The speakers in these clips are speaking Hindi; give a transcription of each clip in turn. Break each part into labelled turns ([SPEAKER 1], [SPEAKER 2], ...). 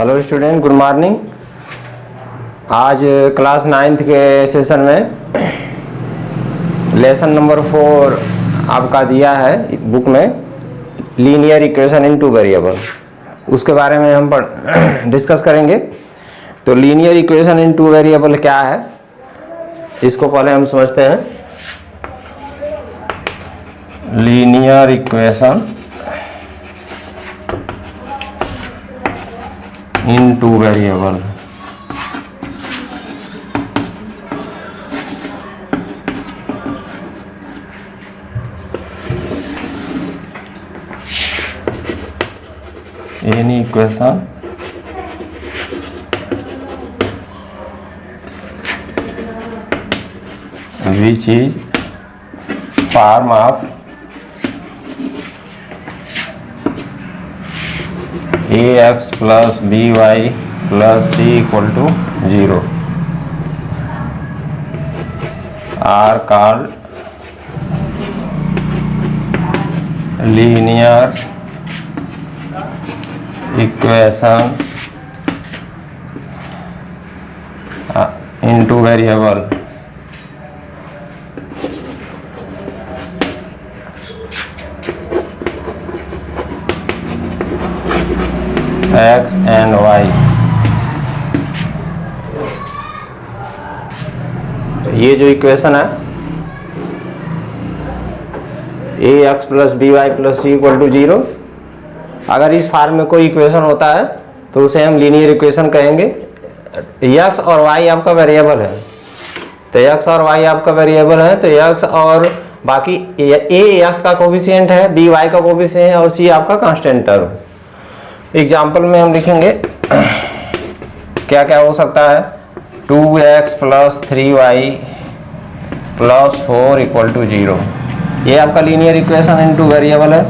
[SPEAKER 1] Hello student, good morning. आज क्लास 9th के सेशन में लेसन नंबर 4 आपका दिया है बुक में, linear equation in two variable. उसके बारे में हम डिस्कस करेंगे। तो linear equation in two variable क्या है, इसको पहले हम समझते हैं। Linear equation in two variable. Any equation which is form of ax plus by plus c equal to 0 are called linear equation into variable। x and y, ये जो इक्वेशन है ax plus B y plus c equal to 0, अगर इस फॉर्म में कोई इक्वेशन होता है तो उसे हम लीनियर इक्वेशन कहेंगे। x और y आपका वेरिएबल है, तो x और y आपका वेरिएबल है, तो x और बाकी a x का कोफिशिएंट है, b y का कोफिशिएंट है और c आपका कांस्टेंट टर्म। एग्जाम्पल में हम लिखेंगे क्या क्या हो सकता है। 2x plus 3y plus 4 equal to 0, ये आपका linear equation in two variable है।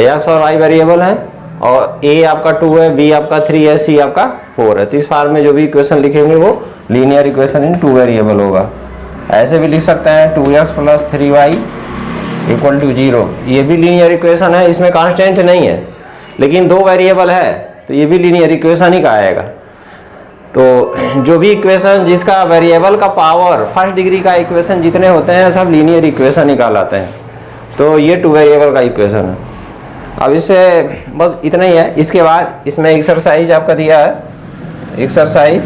[SPEAKER 1] x और y वेरिएबल है और a आपका 2 है, b आपका 3 है, c आपका 4 है। तो इस फॉर्म में जो भी इक्वेशन लिखेंगे वो linear equation in two variable होगा। ऐसे भी लिख सकते हैं 2x plus 3y equal to 0, ये भी लीनियर इक्वेशन है, इसमें कांस्टेंट नहीं है लेकिन दो वेरिएबल है, तो ये भी लीनियर इक्वेशन ही कहाएगा। तो जो भी इक्वेशन जिसका वेरिएबल का पावर फर्स्ट डिग्री का इक्वेशन जितने होते हैं सब लीनियर इक्वेशन ही कहलाते हैं। तो ये टू वेरिएबल का इक्वेशन है। अब इससे बस इतना ही है। इसके बाद इसमें एक्सरसाइज आपका दिया है, एक्सरसाइज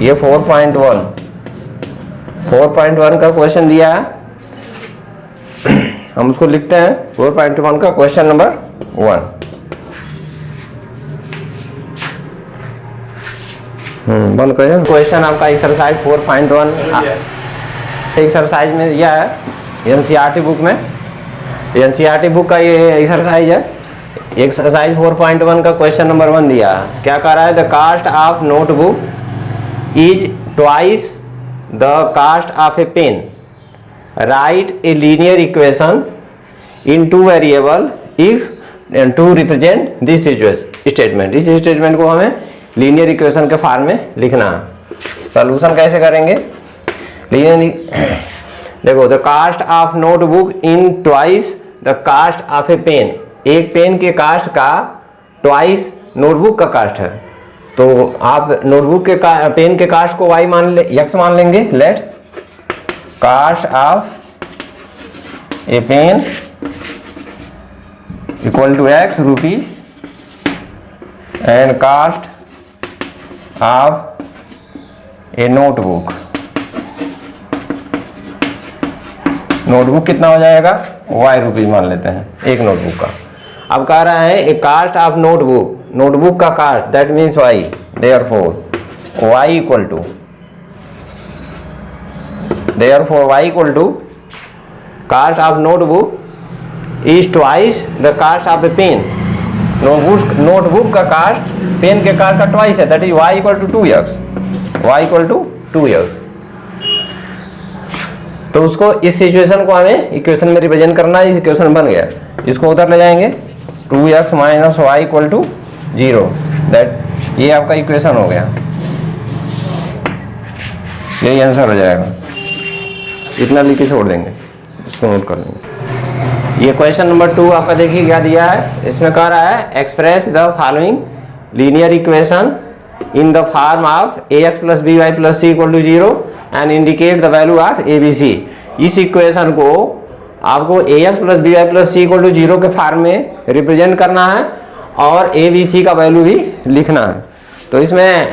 [SPEAKER 1] ये 4.1 का क्वेश्चन दिया है। हम उसको लिखते हैं 4.1 का क्वेश्चन नंबर 1। बंद करें। क्वेश्चन आपका एक्सरसाइज 4.1 एक्सरसाइज में यह है एनसीईआरटी बुक में, एनसीईआरटी बुक का ये एक्सरसाइज है। एक्सरसाइज 4.1 का क्वेश्चन नंबर 1 दिया है। क्या कह रहा है, the cost of notebook is twice the cost of a pen, write a linear equation in two variable if to represent this statement. इस स्टेटमेंट को हमें लीनियर इक्वेशन के फॉर्म में लिखना है। सॉल्यूशन कैसे करेंगे, लीनियर देखो, the cost of notebook in twice the cost of a pen, एक पेन के कास्ट का ट्वाइस नोटबुक का कास्ट है। तो आप नोटबुक के पेन के कास्ट को y मान ले, x मान लेंगे। Let cost of a pen equal to x rupees and cost of a notebook, notebook कितना हो जाएगा, y रुपीज मान लेते हैं एक नोटबुक का। अब कह रहा है a cost of notebook, notebook का cost that means y, therefore y equal to cost of notebook is twice the cost of a pen. Notebook का कास्ट पेन के कास्ट का ट्वाइस है, that is y equal to 2x, y equal to 2x। तो उसको इस सिचुएशन को हमें इक्वेशन में रिप्रेजेंट करना है। इस इक्वेशन बन गया, इसको उधर ले जाएंगे 2x minus y equal to 0, that ये आपका इक्वेशन हो गया, यही आंसर हो जाएगा। इतना लिख के छोड़ देंगे, इसको नोट कर लेंगे। ये क्वेश्चन नंबर 2 आपका देखिए क्या दिया है। इसमें कह रहा है express the following linear equation in the form of ax plus B y plus c equal to 0 and indicate the value of a b c. इस इक्वेशन को आपको ax plus B y plus c equal to 0 के फॉर्म में रिप्रेजेंट करना है और ए बी सी का वैल्यू भी लिखना है। तो इसमें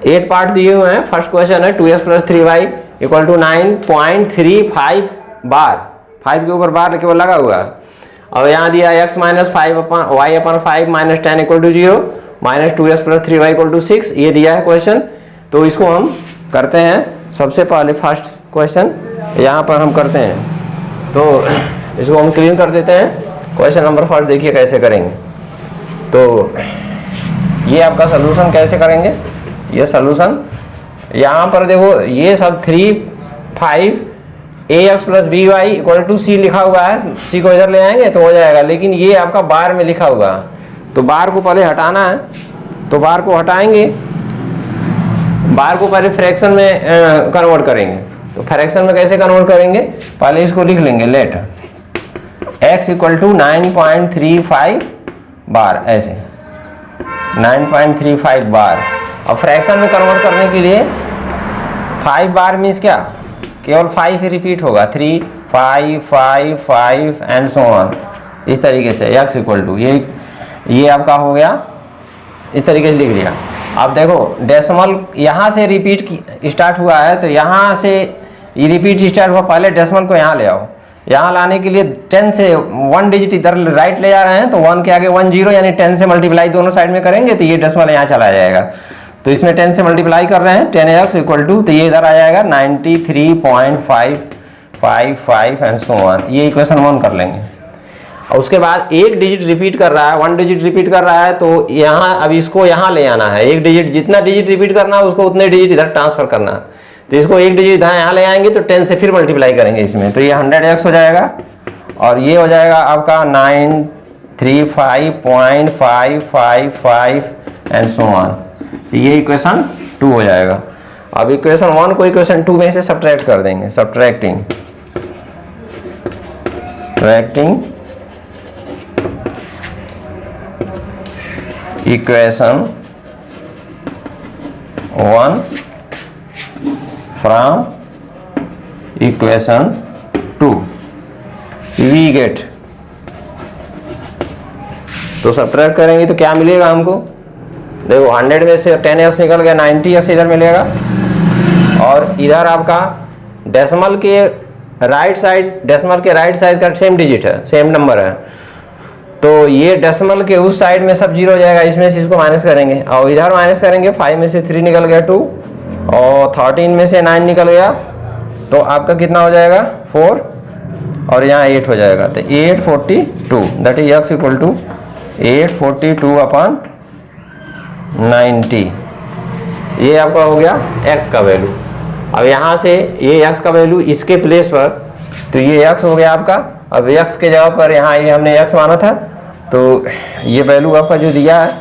[SPEAKER 1] 8 पार्ट दिए हुए हैं। फर्स्ट क्वेश्चन है 2x plus 3y equal to 9.35 बार, 5 के ऊपर बार केवल लगा हुआ है। और यहाँ दिया x minus 5 upon y upon 5 minus 10 equal to 0 minus 2x plus 3y equal to 6, ये दिया है क्वेश्चन। तो इसको हम करते हैं। सबसे पहले फर्स्ट क्वेश्चन यहाँ पर हम करते हैं, तो इसको हम क्लीन कर देते हैं। क्वेश्चन नंबर फर्स्ट देखिए कैसे करेंगे। तो ये आपका सोल्यूशन कैसे करेंगे, ये सोल्यूशन यहाँ पर देखो, ये सब 3 5 ax plus B Y equal to C लिखा हुआ है। सी को इधर ले आएंगे तो हो जाएगा, लेकिन ये आपका बार में लिखा हुआ है, तो बार को पहले हटाना है। तो बार को हटाएंगे, बार को पहले फ्रैक्शन में कन्वर्ट करेंगे। तो फ्रैक्शन में कैसे कन्वर्ट करेंगे, पहले इसको लिख लेंगे, लेट x इक्वल टू 9.35 बार, ऐसे 9.35 बार। और फ्रैक्शन में कन्वर्ट करने के लिए 5 बार मीन्स क्या, केवल 5 ही रिपीट होगा, 3 5 5 5 एंड सो ऑन। इस तरीके से x इक्वल टू ये आपका हो गया, इस तरीके से लिख लिया। अब देखो डेसिमल यहाँ से रिपीट स्टार्ट हुआ है, तो यहाँ से ये रिपीट स्टार्ट हुआ, पहले डेसिमल को यहाँ ले आओ। यहाँ लाने के लिए 10 से 1 डिजिट इधर राइट ले जा रहे हैं, तो 1 के आगे 1 0 यानी 10 से मल्टीप्लाई दोनों साइड में करेंगे तो ये डेसिमल यहाँ चला जाएगा। तो इसमें 10 से मल्टीप्लाई कर रहे हैं, 10x इक्वल टू, तो ये इधर आ जाएगा 93.555 एंड सो ऑन। ये इक्वेशन 1 कर लेंगे। और उसके बाद एक डिजिट रिपीट कर रहा है, 1 डिजिट रिपीट कर रहा है, तो यहाँ अब इसको यहाँ ले आना है। एक डिजिट, जितना डिजिट रिपीट करना है उसको उतने डिजिट इधर ट्रांसफर करना है। तो इसको एक डिजिट यहाँ ले आएंगे तो 10 से फिर मल्टीप्लाई करेंगे इसमें, तो ये 100x हो जाएगा। और ये हो जाएगा आपका 935.555 एंड सो ऑन। ये इक्वेशन 2 हो जाएगा। अब इक्वेशन 1 को इक्वेशन 2 में से सब्ट्रैक्ट कर देंगे, subtracting equation 1 from equation 2 we get. तो सब्ट्रैक्ट करेंगे तो क्या मिलेगा हमको, देखो 100 में से 10x निकल गया, 90x इधर मिलेगा। और इधर आपका डेसिमल के राइट साइड का सेम डिजिट है, सेम नंबर है, तो ये डेसिमल के उस साइड में सब 0 हो जाएगा। इसमें से इसको माइनस करेंगे और इधर माइनस करेंगे। 5 में से 3 निकल गया 2 और 13 में से 9 निकल गया, तो आपका कितना हो जाएगा 4 और यहाँ 8 हो जाएगा। तो 842 that is x equal to 842/90। ये आपका हो गया x का वैल्यू। अब यहाँ से ये x का वैल्यू इसके प्लेस पर, तो ये x हो गया आपका। अब x के जगह पर यहाँ ये हमने x माना था, तो ये वैल्यू आपका जो दिया है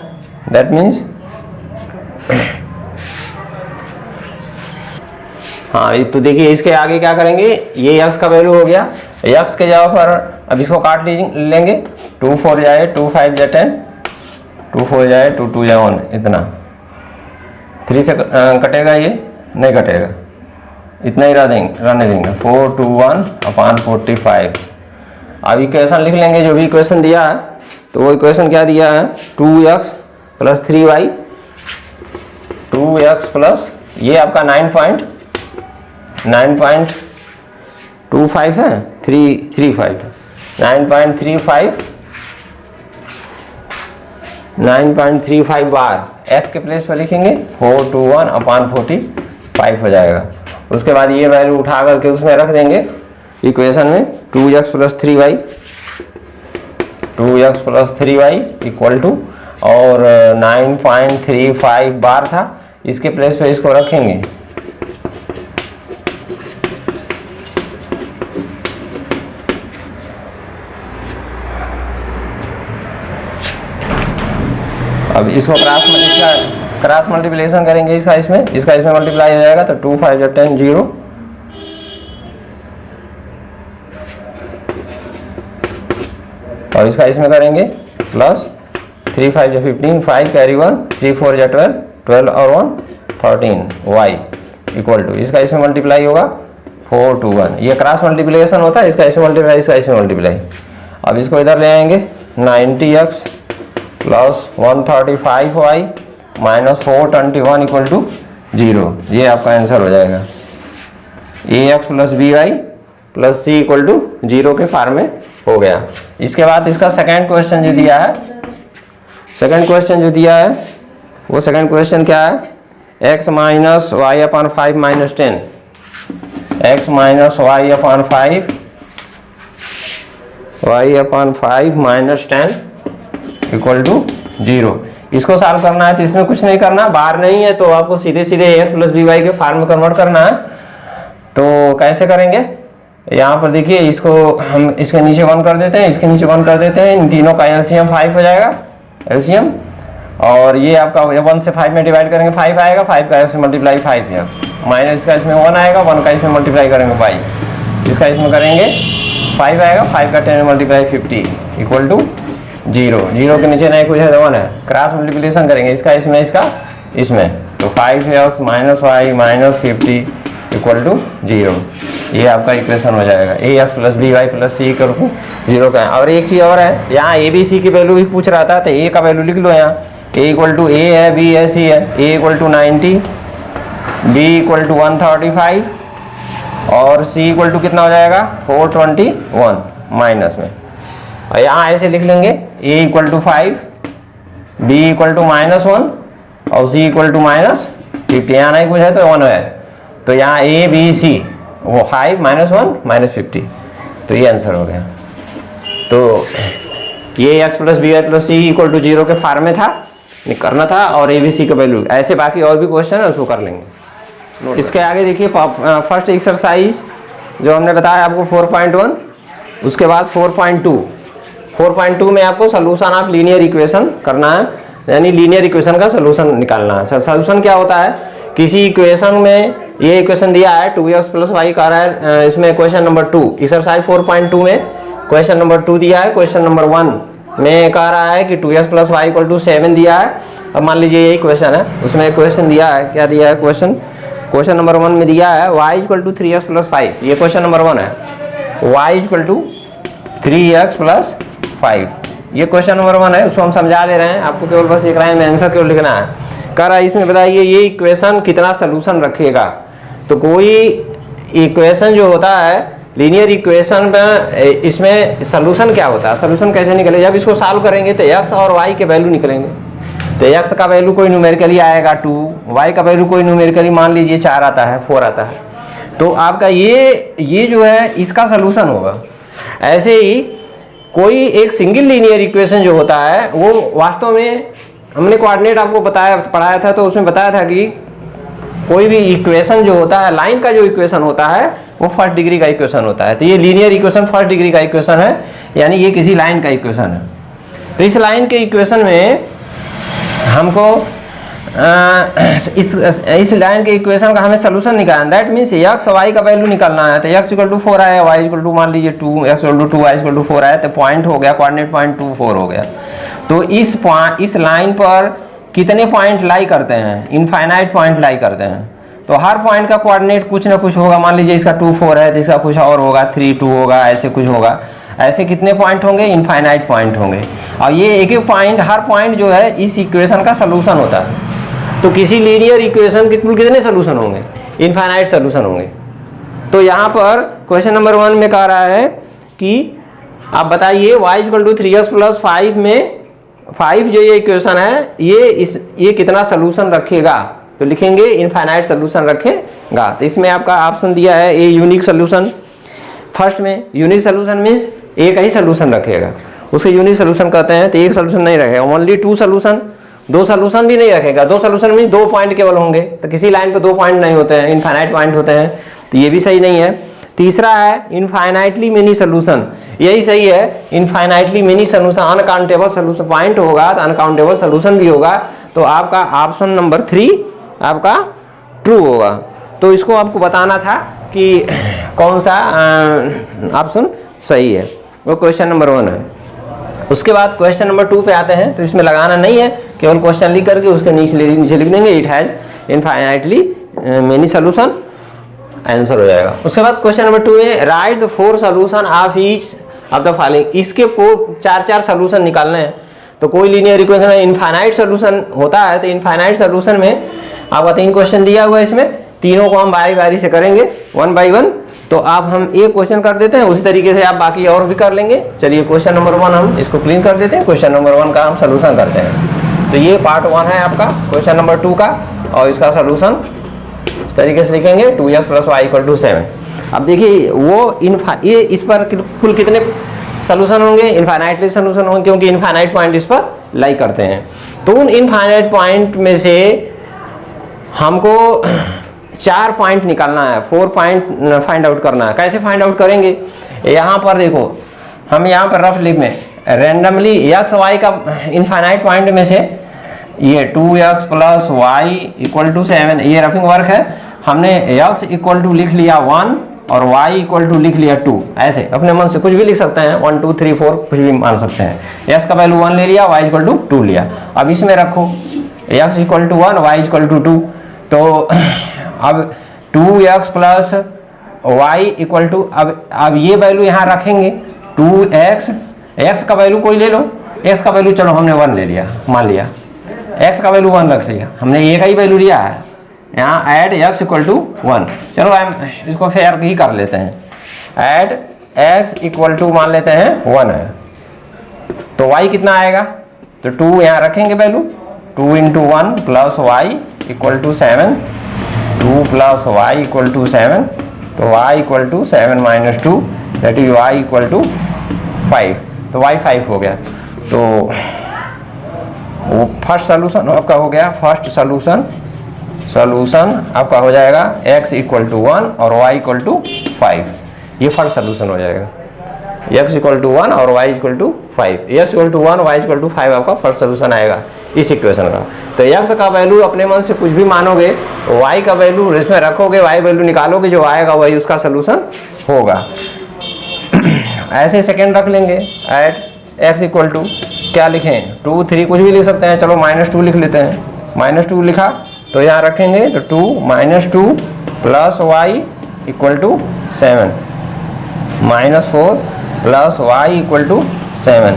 [SPEAKER 1] दैट मीन्स, हाँ तो देखिए इसके आगे क्या करेंगे, ये x का वैल्यू हो गया। x के जगह पर अब इसको काट लेंगे, 2 4 जाए 2 5 जाए 10, 2 4 जाए 2 2 जाए 1, इतना 3 से कटेगा, ये नहीं कटेगा, इतना ही रहने देंगे 421/45। अब इक्वेशन लिख लेंगे जो भी इक्वेशन दिया है। तो वो इक्वेशन क्या दिया है, 2x plus 3y, 2x plus ये आपका 9.25 है, 335 9.35 बार x के प्लेस पर लिखेंगे, 421/45 हो जाएगा। उसके बाद ये वैल्यू उठा करके उसमें रख देंगे इक्वेशन में, 2x plus 3y equal to, और 9.35 बार था, इसके प्लेस पे इसको रखेंगे। अब इसको क्रॉस मल्टीप्लिकेशन करेंगे, इसका इसमें मल्टीप्लाई हो जाएगा, तो 2 5 10 0, और इसका इसमें करेंगे प्लस 3 5 15, 5 कैरी 1, 3 4 12, 12 और 1 13, y इक्वल टू, इसका इसमें मल्टीप्लाई होगा 4 2 1, ये क्रॉस मल्टीप्लिकेशन होता है, इसका इसमें मल्टीप्लाई, इसका इसमें मल्टीप्लाई। अब इसको इधर ले आएंगे, 90x plus 135y minus 421 equal to 0, ये आपका आंसर हो जाएगा। ax plus B y plus c equal to 0 के फॉर्म में हो गया। इसके बाद इसका सेकंड क्वेश्चन जो दिया है, सेकंड क्वेश्चन जो दिया है वो सेकंड क्वेश्चन क्या है, x minus y upon 5 minus 10, x minus y upon 5 minus 10 equal to 0। इसको सॉल्व करना है तो इसमें कुछ नहीं करना, बाहर नहीं है तो आपको सीधे सीधे ax प्लस बी वाई के फॉर्म में कन्वर्ट करना है। तो कैसे करेंगे, यहाँ पर देखिए, इसको हम इसके नीचे 1 कर देते हैं, इसके नीचे 1 कर देते हैं, इन तीनों का एलसीएम 5 हो जाएगा, एलसीएम। और ये आपका 1 से 5 में डिवाइड करेंगे 5 आएगा, 5 का इसमें मल्टीप्लाई 5 है, माइनस इसका इसमें 1 आएगा, 1 का इसमें मल्टीप्लाई करेंगे y, इसका इसमें करेंगे 5 आएगा, 5 का 10 मल्टीप्लाई 50 इक्वल टू 0, 0 के नीचे नहीं कुछ है तो 1 है, क्रॉस मल्टीप्लिकेशन करेंगे, इसका इसमें, इसका इसमें, तो 5x minus y minus 50 equal to 0, ये आपका इक्वेशन हो जाएगा। ax plus B y plus c equal to 0 का है। और एक चीज़ और है, यहाँ ए बी सी की वैल्यू भी पूछ रहा था, तो a का वैल्यू लिख लो, यहाँ a इक्वल टू a है, b है, c है, a equal to 90, b equal to 135 और c इक्वल टू कितना हो जाएगा 421 माइनस में। और यहाँ ऐसे लिख लेंगे, a equal to 5, b equal to -1 और c इक्वल टू -50, यहाँ नहीं कुछ है तो 1 है, तो यहाँ a b c वो 5 -1 -50, तो ये आंसर हो गया। तो ये x plus B y plus c equal to 0 के फॉर्म में था, करना था, और ए बी सी का वैल्यू, ऐसे बाकी और भी क्वेश्चन है उसको कर लेंगे। इसके आगे देखिए फर्स्ट एक्सरसाइज जो हमने बताया आपको 4.1, उसके बाद 4.2 में आपको सोल्यूशन ऑफ लीनियर इक्वेशन करना है, यानी लीनियर इक्वेशन का सोल्यूशन निकालना है। सोल्यूशन क्या होता है, किसी इक्वेशन में, ये इक्वेशन दिया है 2x प्लस वाई का रहा है, इसमें क्वेश्चन नंबर 2 एक्सरसाइज 4.2 में क्वेश्चन नंबर 2 दिया है, क्वेश्चन नंबर 1 में कह रहा है कि 2x plus Y equal to 7 दिया है। अब मान लीजिए यही क्वेश्चन है, उसमें क्वेश्चन दिया है, क्या दिया है क्वेश्चन नंबर 1 में दिया है y equal to 3x plus 5, ये क्वेश्चन नंबर 1 है, y equal to 3x plus 5, ये क्वेश्चन नंबर 1 है, उसको हम समझा दे रहे हैं, आपको केवल बस एक लाइन में आंसर केवल लिखना है। कह रहा है इसमें बताइए ये इक्वेशन कितना सोल्यूशन रखेगा। तो कोई इक्वेशन जो होता है लीनियर इक्वेशन में, इसमें सोल्यूशन क्या होता है, सोल्यूशन कैसे निकले, जब इसको सॉल्व करेंगे तो x और y के वैल्यू निकलेंगे। तो x का वैल्यू कोई न्यूमेरिकली आएगा 2, y का वैल्यू कोई न्यूमेरिकली मान लीजिए 4 आता है, 4 आता है, तो आपका ये जो है इसका सोल्यूशन होगा। ऐसे ही कोई एक सिंगल लीनियर इक्वेशन जो होता है वो वास्तव में, हमने कोऑर्डिनेट आपको पढ़ाया था, तो उसमें बताया था कि कोई भी इक्वेशन जो होता है, लाइन का जो इक्वेशन होता है वो फर्स्ट डिग्री का इक्वेशन होता है। तो ये लीनियर इक्वेशन फर्स्ट डिग्री का इक्वेशन है, यानी ये किसी लाइन का इक्वेशन है। तो इस लाइन के इक्वेशन में हमको इस लाइन के इक्वेशन का हमें सोल्यूशन निकालना, दैट मीन्स एक्स वाई का वैल्यू निकालना है। तो एक्स इक्वल टू 4 आया, वाई इक्वल टू मान लीजिए 2, x equal to 2, y equal to 4 आया, तो पॉइंट हो गया, कोऑर्डिनेट पॉइंट 2 4 हो गया। तो इस लाइन पर कितने पॉइंट लाई करते हैं, इनफाइनाइट पॉइंट लाई करते हैं। तो हर पॉइंट का कोऑर्डिनेट कुछ ना कुछ होगा, मान लीजिए इसका 2 4 है तो इसका कुछ और होगा, 3 2 होगा, ऐसे कुछ होगा। ऐसे कितने पॉइंट होंगे, इनफाइनाइट पॉइंट होंगे। और ये एक एक पॉइंट, हर पॉइंट जो है इस इक्वेशन का सोल्यूशन होता है। तो किसी लीनियर इक्वेशन के कुल कितने सोल्यूशन होंगे, इनफाइनाइट सोल्यूशन होंगे। तो यहाँ पर क्वेश्चन नंबर 1 में कह रहा है कि आप बताइए y equal to 3x plus 5 में 5 जो ये इक्वेशन है ये कितना सोल्यूशन रखेगा। तो लिखेंगे इनफाइनाइट सोल्यूशन रखेगा। तो इसमें आपका ऑप्शन दिया है ए यूनिक सोल्यूशन। फर्स्ट में यूनिक सोल्यूशन मीन्स एक ही सोल्यूशन रखेगा, उसको यूनिक सोल्यूशन कहते हैं। तो एक सोल्यूशन नहीं रखेगा, ओनली 2 सोल्यूशन, 2 सोल्यूशन भी नहीं रखेगा। 2 सोल्यूशन मीन्स 2 पॉइंट केवल होंगे। तो किसी लाइन पे 2 पॉइंट नहीं होते हैं, इनफाइनाइट पॉइंट होते हैं, तो ये भी सही नहीं है। तीसरा है इनफाइनाइटली मेनी सोल्यूशन, यही सही है। Infinitely many solution, uncountable solution point होगा तो अनकाउंटेबल सोल्यूशन भी होगा। तो आपका ऑप्शन नंबर 3 आपका ट्रू होगा। तो इसको आपको बताना था कि कौन सा ऑप्शन सही है। वो क्वेश्चन नंबर 1 है। उसके बाद क्वेश्चन नंबर 2 पे आते हैं। तो इसमें लगाना नहीं है, केवल क्वेश्चन लिख करके उसके नीचे लिख देंगे it has infinitely many solution, answer हो जाएगा। उसके बाद क्वेश्चन नंबर 2 है right the 4 solution of each of the following. इसके 4 सॉल्यूशन निकालने हैं। तो कोई लीनियर इक्वेशन में इनफाइनाइट सॉल्यूशन होता है, तो इनफाइनाइट सॉल्यूशन में आपका 3 क्वेश्चन दिया हुआ है, इसमें तीनों को हम बारी बारी से करेंगे 1 बाई 1। तो आप हम एक क्वेश्चन कर देते हैं, उसी तरीके से आप बाकी और भी कर लेंगे। चलिए क्वेश्चन नंबर 1 हम इसको क्लीन कर देते हैं, क्वेश्चन नंबर 1 का हम सोल्यूशन करते हैं। तो ये पार्ट 1 है आपका क्वेश्चन नंबर 2 का, और इसका सोल्यूशन इस तरीके से लिखेंगे 2x + y = 7। अब देखिए वो ये इस पर कुल कितने सोल्यूशन होंगे, इनफाइनाइटली सोल्यूशन होंगे, क्योंकि इनफाइनाइट पॉइंट इस पर लाई करते हैं। तो उन इनफाइनाइट पॉइंट में से हमको 4 पॉइंट निकालना है, 4 पॉइंट फाइंड आउट करना है। कैसे फाइंड आउट करेंगे, यहाँ पर देखो हम यहाँ पर रफ लिप में रैंडमली x y का इनफाइनाइट पॉइंट में से ये 2x + y = 7, ये रफिंग वर्क है। हमने x = लिख लिया 1 और y = लिख लिया 2। ऐसे अपने मन से कुछ भी लिख सकते हैं, 1 2 3 4 कुछ भी मान सकते हैं। x का वैल्यू 1 ले लिया, y = 2 लिया। अब इसमें रखो x = 1 y = 2। तो अब 2x + y = अब ये वैल्यू यहाँ रखेंगे 2x, x का वैल्यू कोई ले लो, x का वैल्यू चलो हमने 1 ले लिया, मान लिया x का वैल्यू 1 रख लिया, हमने एक ही वैल्यू लिया है। यहाँ ऐड x = 1, चलो हम इसको फेयर ही कर लेते हैं। ऐड x = मान लेते हैं 1 है, तो y कितना आएगा, तो 2 यहाँ रखेंगे वैल्यू, 2 × 1 + y = 7, 2 + y = 7, तो y = 7 - 2 दैट इज y = 5, तो y 5 हो गया। तो वो फर्स्ट सोल्यूशन आपका हो गया, फर्स्ट सोल्यूशन आपका हो जाएगा x = 1 और y = 5, ये फर्स्ट सोल्यूशन हो जाएगा। x = 1 और y = 5, x = 1 y = 5 आपका फर्स्ट सोल्यूशन आएगा इस इक्वेशन का। तो x का वैल्यू अपने मन से कुछ भी मानोगे, y का वैल्यू इसमें रखोगे, y वैल्यू निकालोगे, जो आएगा वही उसका सोल्यूशन होगा। ऐसे सेकेंड रख लेंगे, ऐड x = क्या लिखें 2 3 कुछ भी लिख सकते हैं, चलो -2 लिख लेते हैं। -2 लिखा तो यहाँ रखेंगे, तो 2 - 2 + y = 7, -4 + y = 7,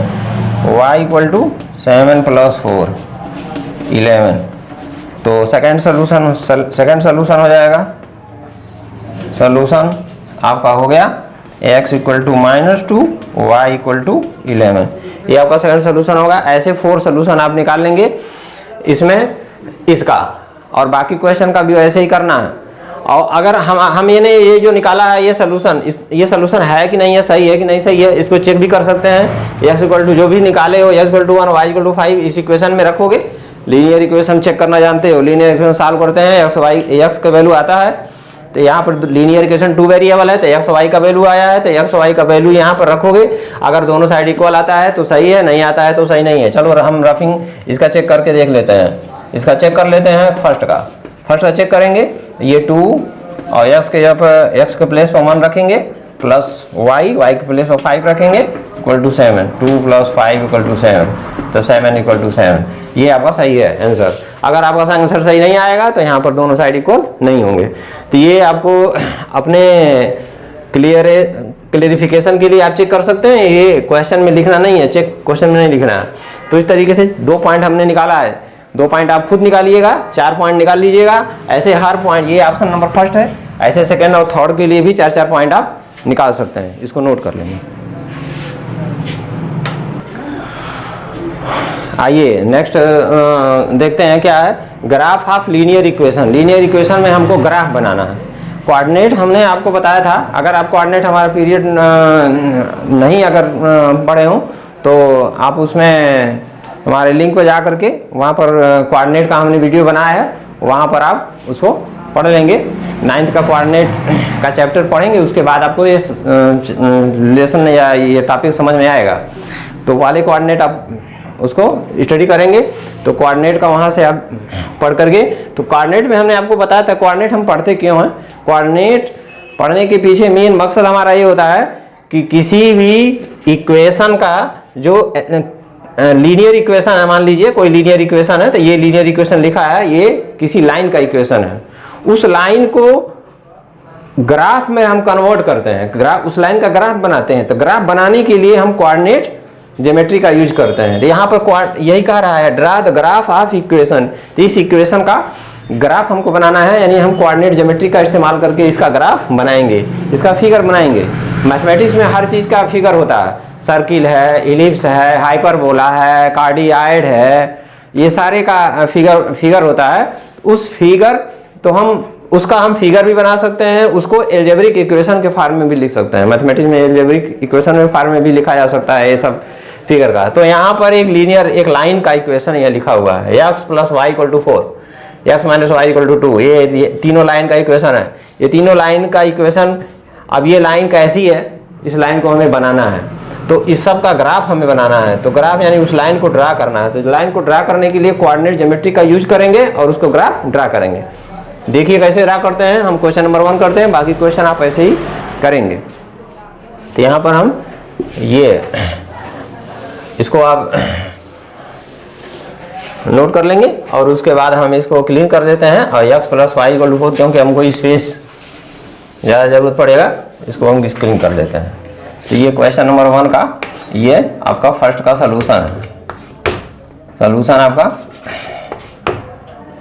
[SPEAKER 1] y = 7 + 4 11। तो सेकेंड सोल्यूशन हो जाएगा। सोल्यूशन आपका हो गया x = -2 y = 11, ये आपका सेकंड सोल्यूशन होगा। ऐसे 4 सोल्यूशन आप निकाल लेंगे इसमें इसका, और बाकी क्वेश्चन का भी ऐसे ही करना है। और अगर हम ये जो निकाला है ये सोल्यूशन है कि नहीं है, सही है कि नहीं सही है, इसको चेक भी कर सकते हैं। x = जो भी निकाले हो, x = 1 y = 5 इस इक्वेशन में रखोगे। लीनियर इक्वेशन चेक करना जानते हो, लीनियर इक्वेशन सॉल्व करते हैं, x का वैल्यू आता है, तो यहाँ पर लीनियर इक्वेशन 2 वेरिएबल है, तो x y का वैल्यू आया है, तो x y का वैल्यू यहाँ पर रखोगे। अगर दोनों साइड इक्वल आता है तो सही है, नहीं आता है तो सही नहीं है। चलो हम रफिंग इसका चेक करके देख लेते हैं, इसका चेक कर लेते हैं। फर्स्ट का चेक करेंगे, ये 2 और x के प्लेस पर 1 रखेंगे, प्लस y के प्लेस पर 5 रखेंगे, = 7, 2 + 5 = 7, तो 7 = 7, ये आपका सही है आंसर। अगर आपका आंसर सही नहीं आएगा तो यहाँ पर दोनों साइड इक्वल नहीं होंगे। तो ये आपको अपने क्लियरिफिकेशन के लिए आप चेक कर सकते हैं, ये क्वेश्चन में लिखना नहीं है, चेक क्वेश्चन में नहीं लिखना है। तो इस तरीके से 2 पॉइंट हमने निकाला है, 2 पॉइंट आप खुद निकालिएगा, 4 पॉइंट निकाल लीजिएगा। ऐसे हर पॉइंट, ये ऑप्शन नंबर फर्स्ट है, ऐसे सेकेंड और थर्ड के लिए भी 4 पॉइंट आप निकाल सकते हैं, इसको नोट कर लेंगे। आइए नेक्स्ट देखते हैं क्या है, graph of linear equation. Linear equation में हमको ग्राफ बनाना है। कोऑर्डिनेट हमने आपको बताया था, अगर आप कोऑर्डिनेट हमारा पीरियड नहीं अगर पढ़े हो तो आप उसमें हमारे लिंक पर जा करके वहाँ पर कोऑर्डिनेट का हमने वीडियो बनाया है, वहाँ पर आप उसको पढ़ लेंगे। 9th का कोऑर्डिनेट का चैप्टर पढ़ेंगे, उसके बाद आपको ये लेसन या ये टॉपिक समझ में आएगा। तो वाले कोऑर्डिनेट आप उसको स्टडी करेंगे, तो कोऑर्डिनेट का वहाँ से आप पढ़ करके, तो कोऑर्डिनेट में हमने आपको बताया था कोऑर्डिनेट हम पढ़ते क्यों हैं। कोऑर्डिनेट पढ़ने के पीछे मेन मकसद हमारा ये होता है कि किसी भी इक्वेशन का जो लीनियर इक्वेशन है, मान लीजिए कोई लीनियर इक्वेशन है, तो ये लीनियर इक्वेशन लिखा है, ये किसी लाइन का इक्वेशन है, उस लाइन को ग्राफ में हम कन्वर्ट करते हैं, ग्राफ, उस लाइन का ग्राफ बनाते हैं। तो ग्राफ बनाने के लिए हम कोऑर्डिनेट ज्योमेट्री का यूज करते हैं। तो यहाँ पर यही कह रहा है, draw the graph of equation. तो इस इक्वेशन का ग्राफ हमको बनाना है, यानी हम कोऑर्डिनेट ज्योमेट्री का इस्तेमाल करके इसका ग्राफ बनाएंगे, इसका फिगर बनाएंगे। मैथमेटिक्स में हर चीज का फिगर होता है, सर्किल है, इलिप्स है, हाइपरबोला है, कार्डियाइड है, ये सारे का फिगर होता है। उस फिगर तो उसका हम फिगर भी बना सकते हैं, उसको एल्जेब्रिक इक्वेशन के फॉर्म में भी लिख सकते हैं। मैथमेटिक्स में एल्जेब्रिक इक्वेशन में फॉर्म में भी लिखा जा सकता है ये सब फिगर का। तो यहाँ पर एक लीनियर, एक लाइन का इक्वेशन यह लिखा हुआ है, x + y = 4, x - y = 2। ये तीनों लाइन का इक्वेशन है, ये तीनों लाइन का इक्वेशन। अब ये लाइन कैसी है, इस लाइन को हमें बनाना है, तो इस सब का ग्राफ हमें बनाना है। तो ग्राफ यानी उस लाइन को ड्रा करना है। तो लाइन को ड्रा करने के लिए कोऑर्डिनेट ज्योमेट्री का यूज करेंगे और उसको ग्राफ ड्रा करेंगे। देखिए कैसे ड्रा करते हैं। हम क्वेश्चन नंबर 1 करते हैं, बाकी क्वेश्चन आप ऐसे ही करेंगे। तो यहाँ पर हम ये इसको आप नोट कर लेंगे और उसके बाद हम इसको क्लीन कर देते हैं। और x + y = 4, क्योंकि हमको स्पेस ज़्यादा जरूरत पड़ेगा, इसको हम क्लीन कर देते हैं। तो ये क्वेश्चन नंबर 1 का ये आपका फर्स्ट का सलूशन है। सलूशन आपका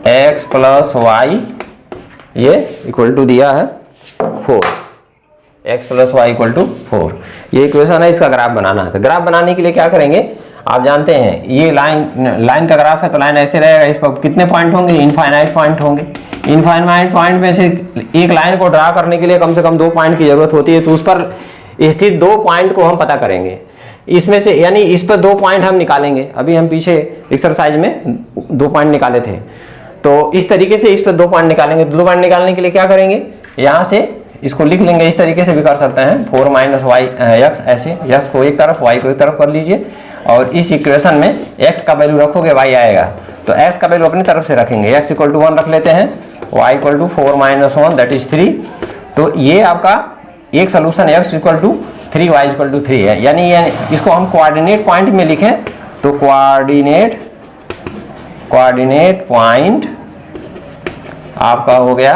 [SPEAKER 1] x + y ये = दिया है 4, x + y = 4। ये इक्वेशन है, इसका ग्राफ बनाना है। तो ग्राफ बनाने के लिए क्या करेंगे, आप जानते हैं ये लाइन का ग्राफ है, तो लाइन ऐसे रहेगा। इस पर कितने पॉइंट होंगे, इनफाइनाइट पॉइंट होंगे। इनफाइनाइट पॉइंट में से एक लाइन को ड्रा करने के लिए कम से कम 2 पॉइंट की जरूरत होती है। तो उस पर स्थित 2 पॉइंट को हम पता करेंगे। इसमें से यानी इस पर 2 पॉइंट हम निकालेंगे। अभी हम पीछे एक्सरसाइज में 2 पॉइंट निकाले थे, तो इस तरीके से इस पर 2 पॉइंट निकालेंगे। 2 पॉइंट निकालने के लिए क्या करेंगे, यहाँ से इसको लिख लेंगे, इस तरीके से भी कर सकते हैं, 4 - y x, ऐसे x को एक तरफ y को एक तरफ कर लीजिए और इस इक्वेशन में x का वैल्यू रखोगे y आएगा। तो x का वैल्यू अपनी तरफ से रखेंगे, x = 1 रख लेते हैं, y = 4 - 1 दैट इज 3। तो ये आपका एक सोल्यूशन x = 3 y = 3 है। यानी इसको हम कोऑर्डिनेट पॉइंट में लिखें तो कोऑर्डिनेट पॉइंट आपका हो गया,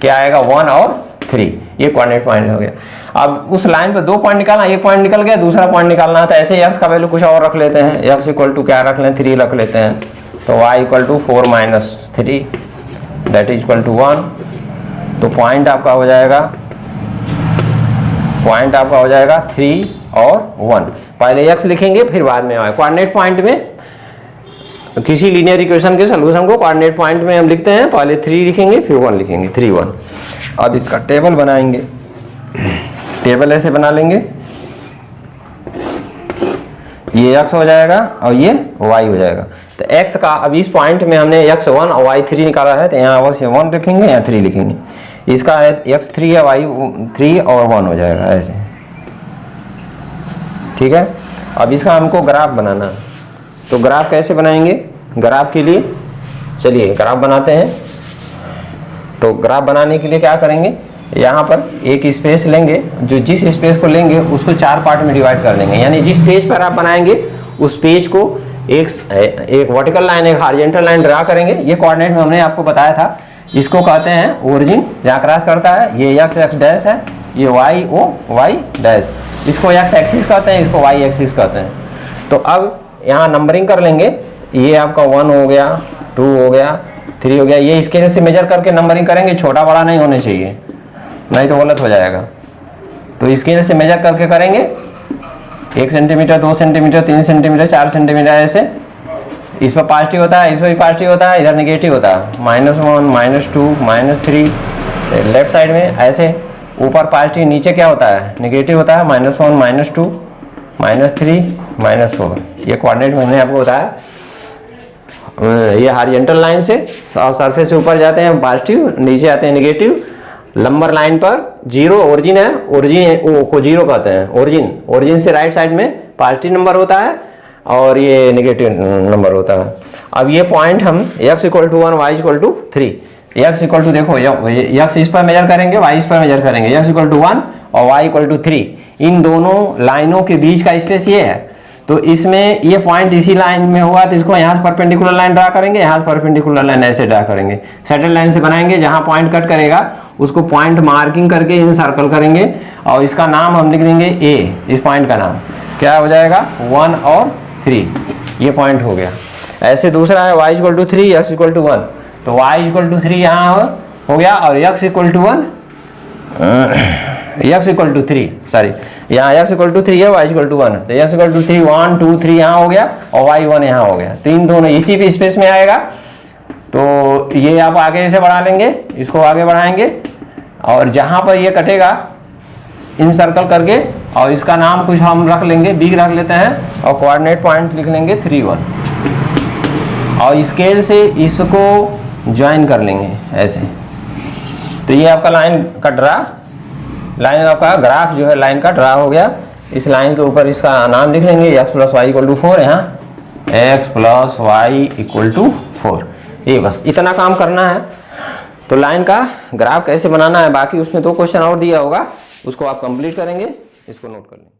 [SPEAKER 1] क्या आएगा, 1 और 3। ये कोऑर्डिनेट पॉइंट हो गया। अब उस लाइन पर 2 पॉइंट निकालना, एक पॉइंट निकल गया, दूसरा पॉइंट निकालना है। तो ऐसे x का वैल्यू कुछ और रख लेते हैं, x = क्या रख लें, 3 रख लेते हैं। तो y = 4 - 3 दैट इज = 1। तो पॉइंट आपका हो जाएगा 3 और 1। पहले x लिखेंगे फिर बाद में y। कोऑर्डिनेट पॉइंट में किसी लीनियर इक्वेशन के सलूशन को कोऑर्डिनेट पॉइंट में हम लिखते हैं, पहले 3 लिखेंगे फिर 1 लिखेंगे, 3 1। अब इसका टेबल बनाएंगे। टेबल ऐसे बना लेंगे, ये x हो जाएगा और ये y हो जाएगा। तो x का, अब इस पॉइंट में हमने x 1 और y 3 निकाला है, तो यहाँ अवश्य 1 लिखेंगे, यहाँ 3 लिखेंगे। इसका है x 3 है, y 3 और 1 हो जाएगा ऐसे, ठीक है। अब इसका हमको ग्राफ बनाना है, तो ग्राफ कैसे बनाएंगे, ग्राफ के लिए चलिए ग्राफ बनाते हैं। तो ग्राफ बनाने के लिए क्या करेंगे, यहाँ पर एक स्पेस लेंगे, जो जिस स्पेस को लेंगे उसको 4 पार्ट में डिवाइड कर देंगे। यानी जिस पेज पर आप बनाएंगे उस पेज को एक वर्टिकल लाइन, एक हॉरिजॉन्टल लाइन ड्रा करेंगे। ये कोऑर्डिनेट में हमने आपको बताया था, इसको कहते हैं ओरिजिन जहाँ क्रॉस करता है। ये x डैश है, ये y डैश, इसको x एक्सिस कहते हैं, इसको y एक्सिस कहते हैं। तो अब यहाँ नंबरिंग कर लेंगे, ये आपका 1 हो गया, 2 हो गया, 3 हो गया। ये स्केल से मेजर करके नंबरिंग करेंगे, छोटा बड़ा नहीं होने चाहिए, नहीं तो गलत हो जाएगा। तो स्केल से मेजर करके करेंगे, 1 सेंटीमीटर, 2 सेंटीमीटर, 3 सेंटीमीटर, 4 सेंटीमीटर ऐसे। इस पर पॉजिटिव होता है, इस पर भी पॉजिटिव होता है, इधर नेगेटिव होता है, -1 -2 -3 लेफ्ट साइड में ऐसे। ऊपर पॉजिटिव, नीचे क्या होता है, नेगेटिव होता है, -1 -2 -3 -4। ये कोऑर्डिनेट मैंने आपको बताया। ये हॉरिजॉन्टल लाइन से और सरफेस से ऊपर जाते हैं पॉजिटिव, नीचे आते हैं नेगेटिव। लंबर लाइन पर 0 ओरिजिन है, ओरिजिन को 0 कहते हैं। ओरिजिन से राइट साइड में पॉजिटिव नंबर होता है और ये नेगेटिव नंबर होता है। अब ये पॉइंट हम x = 1 y = 3। x = देखो x इस पर मेजर करेंगे, y इस पर मेजर करेंगे। x = 1 और y = 3। इन दोनों लाइनों के बीच का स्पेस ये है। तो इसमें ये पॉइंट इसी लाइन में हुआ तो इसको यहाँ से परपेंडिकुलर लाइन ड्रा करेंगे, यहाँ से परपेंडिकुलर लाइन ऐसे ड्रा करेंगे, सेटल लाइन से बनाएंगे। जहाँ पॉइंट कट करेगा उसको पॉइंट मार्किंग करके इन सर्कल करेंगे और इसका नाम हम लिख देंगे ए। इस पॉइंट का नाम क्या हो जाएगा 1 और 3, ये पॉइंट हो गया। ऐसे दूसरा है y = 3 x = 1, तो y = 3 यहाँ हो गया और x = 1, x = 3 सॉरी यहाँ x = 3 है, y = 1, तो x = 3 1 2 3 यहाँ हो गया और y 1 यहाँ हो गया, तो इन दोनों इसी भी स्पेस में आएगा। तो ये आप आगे इसे बढ़ा लेंगे, इसको आगे बढ़ाएंगे और जहाँ पर ये कटेगा इन सर्कल करके और इसका नाम कुछ हम रख लेंगे, b रख लेते हैं और कोऑर्डिनेट पॉइंट लिख लेंगे 3 1 और स्केल से इसको ज्वाइन कर लेंगे ऐसे। तो ये आपका लाइन का लाइन आपका ग्राफ जो है लाइन का ड्रा हो गया। इस लाइन के ऊपर इसका नाम लिख लेंगे x + y = 4, यहाँ x + y = 4। ये बस इतना काम करना है। तो लाइन का ग्राफ कैसे बनाना है बाकी उसमें 2 क्वेश्चन और दिया होगा, उसको आप कंप्लीट करेंगे, इसको नोट कर लेंगे।